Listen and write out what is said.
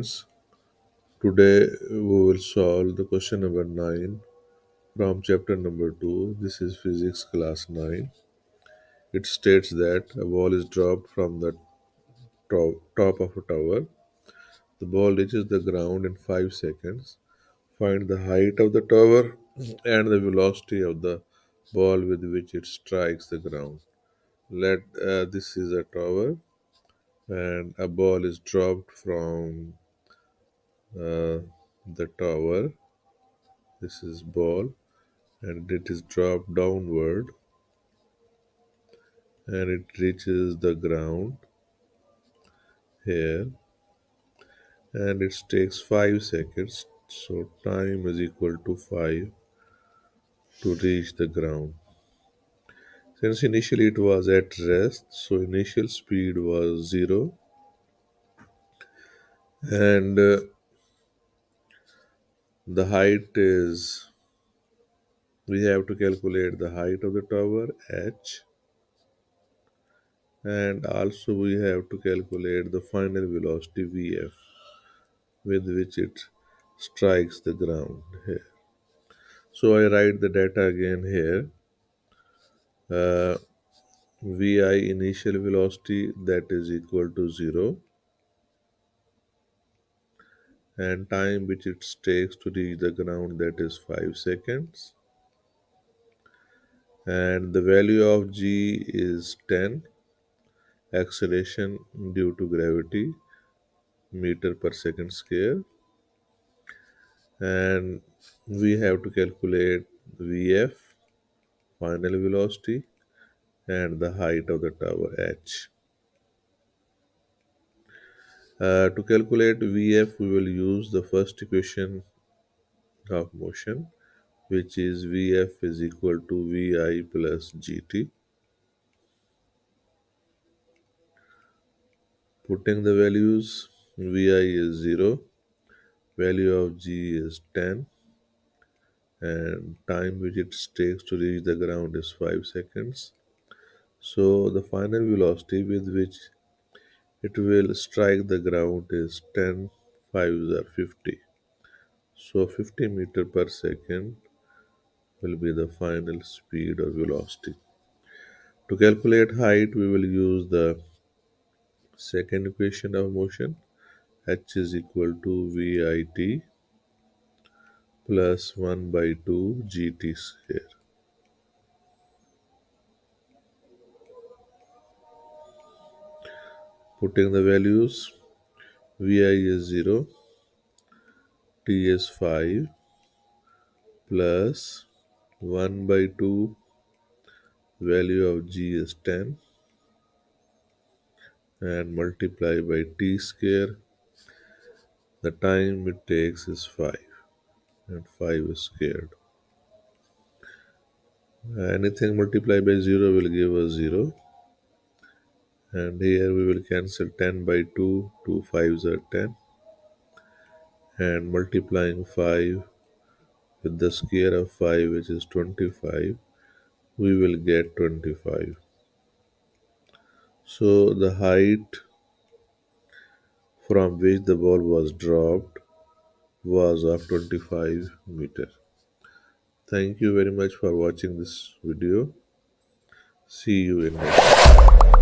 students. Today we will solve the question number 9 from chapter number 2. This is physics class 9. It states that a ball is dropped from the top of a tower. The ball reaches the ground in 5 seconds. Find the height of the tower and the velocity of the ball with which it strikes the ground. This is a tower and a ball is dropped from uh, the tower. This is ball and it is dropped downward and it reaches the ground here and it takes 5 seconds, so time is equal to 5 to reach the ground. Since initially it was at rest, so initial speed was 0 and the height is, we have to calculate the height of the tower h, and also we have to calculate the final velocity Vf with which it strikes the ground here. So I write the data again here. Vi initial velocity, that is equal to 0, and time which it takes to reach the ground, that is 5 seconds, and the value of g is 10, acceleration due to gravity, meter per second square, and we have to calculate Vf, final velocity, and the height of the tower h. To calculate Vf, we will use the first equation of motion, which is Vf is equal to Vi plus Gt. Putting the values, Vi is 0, value of G is 10, and time which it takes to reach the ground is 5 seconds. So the final velocity with which it will strike the ground is 10 5s are 50. So 50 meter per second will be the final speed or velocity. To calculate height, we will use the second equation of motion. H is equal to Vit plus 1 by 2 Gt square. Putting the values, Vi is 0, T is 5 plus 1 by 2, value of G is 10, and multiply by T square. The time it takes is 5, and 5 is squared. Anything multiplied by 0 will give us 0. And here we will cancel 10 by 2, 2 5s are 10. And multiplying 5 with the square of 5, which is 25, we will get 25. So the height from which the ball was dropped was of 25 meter. Thank you very much for watching this video. See you in next.